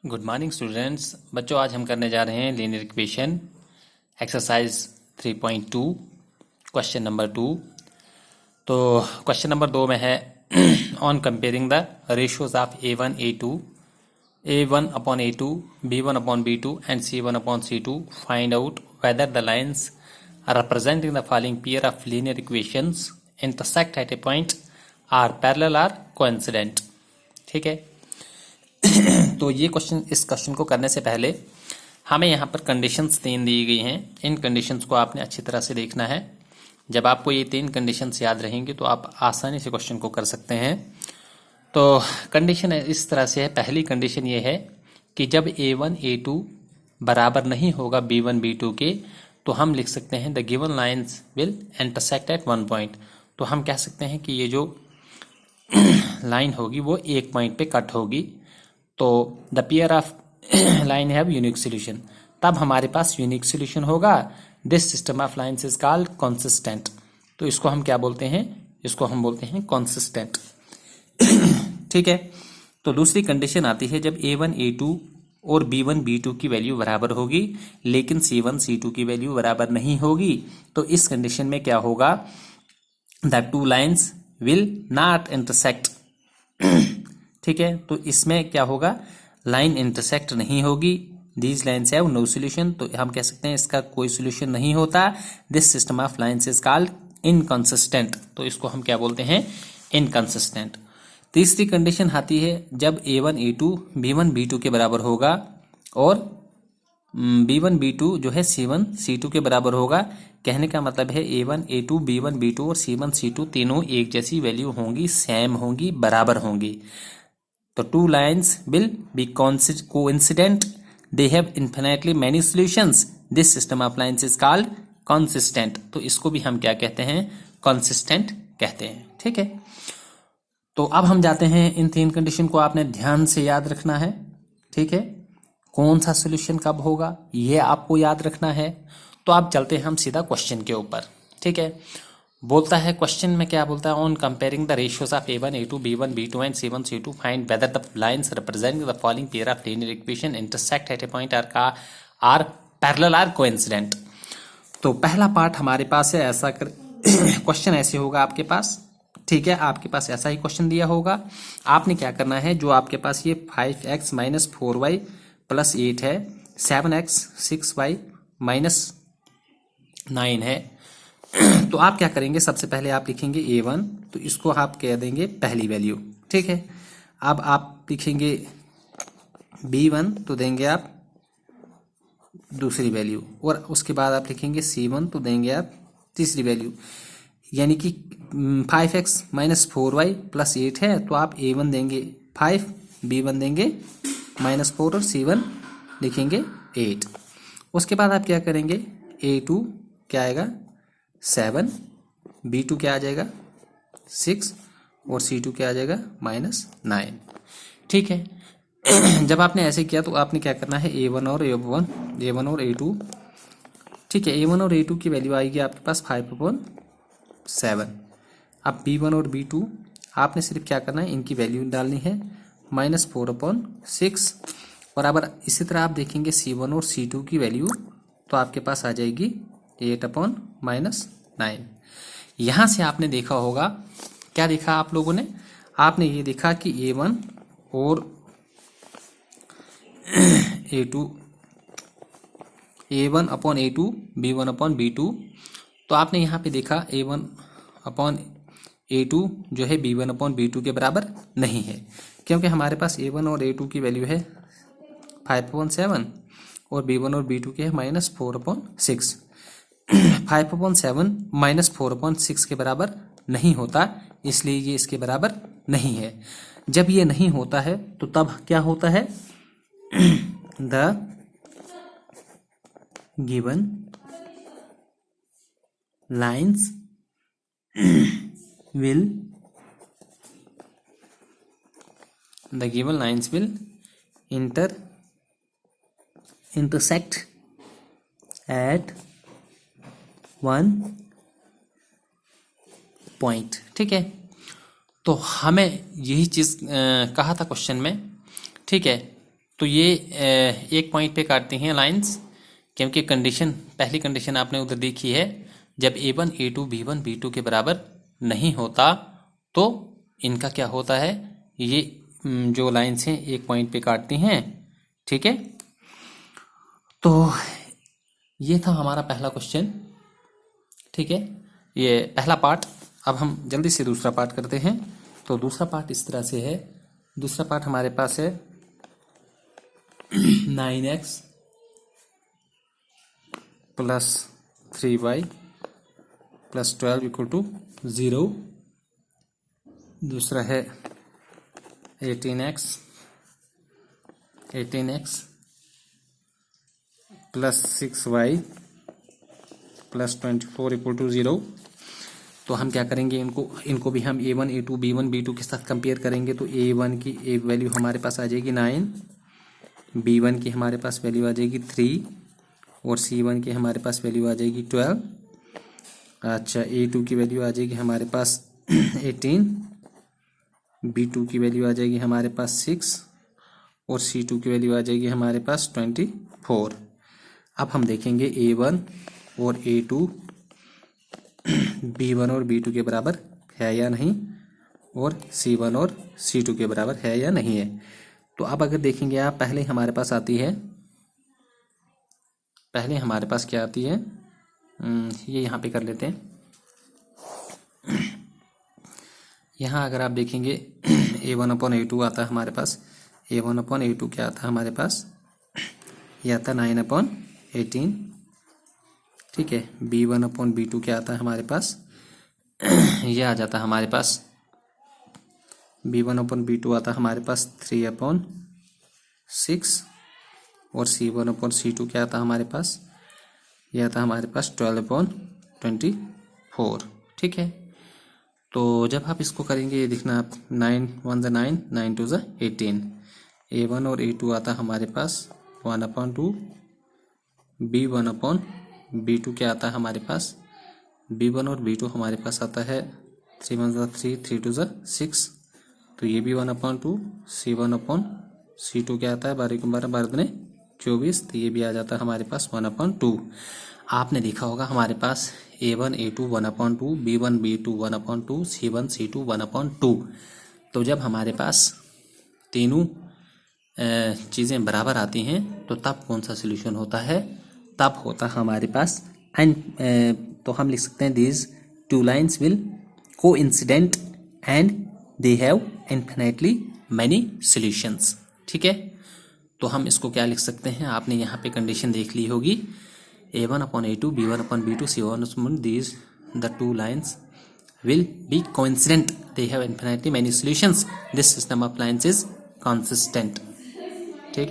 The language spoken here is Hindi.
Good morning students. बच्चों, आज हम करने जा रहे हैं linear equation exercise 3.2 question number 2। तो क्वेश्चन नंबर 2 में है on comparing the ratios of A1 A2 A1 upon A2 B1 upon B2 and C1 upon C2 find out whether the lines representing the following pair of linear equations intersect at a point are parallel or coincident। ठीक है। तो ये इस क्वेश्चन को करने से पहले हमें यहाँ पर कंडीशंस 3 दी गई हैं। इन कंडीशंस को आपने अच्छी तरह से देखना है। जब आपको ये 3 कंडीशंस याद रहेंगी तो आप आसानी से क्वेश्चन को कर सकते हैं। तो कंडीशन इस तरह से है। पहली कंडीशन ये है कि जब A1 A2 बराबर नहीं होगा B1 B2 के, तो हम लिख सकते हैं the given lines will intersect at one point. तो हम कह सकते हैं कि ये जो लाइन होगी वो एक पॉइंट पे कट होगी। तो the pair of line have unique solution. तब हमारे पास यूनिक सोल्यूशन होगा। This system of lines is called consistent. तो इसको हम क्या बोलते हैं? इसको हम बोलते हैं कंसिस्टेंट। ठीक है। तो दूसरी कंडीशन आती है जब A1 A2 और B1 B2 की वैल्यू बराबर होगी लेकिन C1 C2 की वैल्यू बराबर नहीं होगी। तो इस कंडीशन में क्या होगा? The two lines will not intersect. ठीक है। तो इसमें क्या होगा? लाइन इंटरसेक्ट नहीं होगी। These lines have no solution. तो हम कह सकते हैं इसका कोई सोल्यूशन नहीं होता। This system of lines is called inconsistent. तो इसको हम क्या बोलते हैं? इनकंसिस्टेंट। तीसरी कंडीशन आती है जब A1 A2 B1 B2 के बराबर होगा और B1 B2 जो है C1 C2 के बराबर होगा। कहने का मतलब है A1 A2 B1 B2 और C1 C2 तीनों एक जैसी वैल्यू होंगी, सेम होंगी, बराबर होंगी। तो two lines will be coincident. They have infinitely many solutions. This system of lines is called consistent. तो इसको भी हम क्या कहते हैं? कंसिस्टेंट कहते हैं। ठीक है। तो अब हम जाते हैं, इन 3 कंडीशन को आपने ध्यान से याद रखना है। ठीक है। कौन सा सॉल्यूशन कब होगा ये आपको याद रखना है। तो आप चलते हैं हम सीधा क्वेश्चन के ऊपर। ठीक है। बोलता है क्वेश्चन में क्या बोलता है? On comparing the ratios of A1 A2 B1 B2 and C1 C2 find whether the lines representing the following pair of linear equation intersect at a point are parallel are coincident. तो पहला पार्ट हमारे पास है। ऐसा कर क्वेश्चन ऐसे होगा आपके पास। ठीक है। आपके पास ऐसा ही क्वेश्चन दिया होगा। आपने क्या करना है, जो आपके पास ये 5x माइनस 4y प्लस 8 है, 7x 6y माइनस 9 है। तो आप क्या करेंगे? सबसे पहले आप लिखेंगे A1, तो इसको आप कह देंगे पहली वैल्यू। ठीक है। अब आप लिखेंगे B1, तो देंगे आप दूसरी वैल्यू, और उसके बाद आप लिखेंगे C1, तो देंगे आप तीसरी वैल्यू। यानी कि 5x माइनस 4y प्लस 8 है, तो आप A1 देंगे 5, B1 देंगे माइनस 4 और C1 लिखेंगे 8। उसके बाद आप क्या करेंगे? A2 क्या आएगा? 7, B2 क्या आ जाएगा? 6 और C2 क्या आ जाएगा? माइनस 9। ठीक है। जब आपने ऐसे किया तो आपने क्या करना है? A1 और A2। ठीक है। A1 और A2 की वैल्यू आएगी आपके पास 5/7। अब B1 और B2 आपने सिर्फ क्या करना है? इनकी वैल्यू डालनी है, -4/6। और अब इसी तरह आप देखेंगे C1 और C2 की वैल्यू, तो आपके पास आ जाएगी 8/-9। यहां से आपने देखा होगा, क्या देखा आप लोगों ने? आपने ये देखा कि A1 और A2 A1 upon A2 B1 upon B2। तो आपने यहाँ पे देखा A1 अपॉन A2 जो है B1 अपॉन B2 के बराबर नहीं है, क्योंकि हमारे पास A1 और A2 की वैल्यू है 5/7 और B1 और B2 के है -4/6। 5/7 -4/6 के बराबर नहीं होता, इसलिए ये इसके बराबर नहीं है। जब ये नहीं होता है तो तब क्या होता है? The given lines will intersect at one point. ठीक है। तो हमें यही चीज कहा था क्वेश्चन में। ठीक है। तो ये एक पॉइंट पे काटती हैं लाइंस, क्योंकि कंडीशन, पहली कंडीशन आपने उधर देखी है, जब A1 A2 B1 B2 के बराबर नहीं होता तो इनका क्या होता है, ये जो लाइंस हैं एक पॉइंट पे काटती हैं। ठीक है, तो ये था हमारा पहला क्वेश्चन। ठीक है, ये पहला पार्ट। अब हम जल्दी से दूसरा पार्ट करते हैं। तो दूसरा पार्ट इस तरह से है, दूसरा पार्ट हमारे पास है 9x plus 3y plus 12 equal to 0। दूसरा है 18x plus 6y plus 24 equal to 0। तो हम क्या करेंगे, इनको भी हम A1 A2 B1 B2 के साथ कंपेयर करेंगे। तो A1 की एक वैल्यू हमारे पास आ जाएगी 9, B1 की हमारे पास वैल्यू आ जाएगी 3 और C1 की हमारे पास वैल्यू आ जाएगी 12। अच्छा, A2 की वैल्यू आ जाएगी हमारे पास 18, B2 की वैल्यू आ जाएगी हमारे पास 6 और C2 की वैल्यू आ जाएगी हमारे पास 24। अब हम देखेंगे A1 और A2 B1 और B2 के बराबर है या नहीं, और C1 और C2 के बराबर है या नहीं है। तो अब अगर देखेंगे आप, पहले हमारे पास आती है, पहले हमारे पास क्या आती है, ये यहाँ पे कर लेते हैं। यहाँ अगर आप देखेंगे A1/A2 आता है हमारे पास, A1/A2 क्या आता है हमारे पास, ये आता है 9/18। ठीक है, B1/B2 क्या आता है हमारे पास, ये आ जाता है हमारे पास, B1/B2 आता है हमारे पास 3/6 और C1/C2 क्या आता है हमारे पास, ये आता है हमारे पास 12/24। ठीक है, तो जब आप इसको करेंगे, ये देखना आप, 9 1 ज़ा 9, 9 2 ज़ा 18। A1 और A2 आता है हमारे पास 1/2, B1/B2 क्या आता है हमारे पास, B1 और B2 हमारे पास आता है 3 1 ज़ा 3, 3 2 ज़ा 6। तो ये भी 1/2, C1/C2 क्या आता है 12 को 12, 12 दूने 24। तो ये भी आ जाता है हमारे पास 1/2। आपने देखा होगा हमारे पास A1 A2 1/2, B1 B2 1/2, C1 C2 1/2। तो जब हमारे पास तीनों चीज़ें बराबर आती हैं तो तब कौन सा सोल्यूशन होता है, तब होता है हमारे पास एंड, तो हम लिख सकते हैं these two lines will coincident and they have infinitely many solutions. ठीक है, तो हम इसको क्या लिख सकते हैं, आपने यहाँ पे कंडीशन देख ली होगी, A1/A2 B1/B2 C1, these the two lines will be coincident, they have infinitely many solutions, this system of lines is consistent।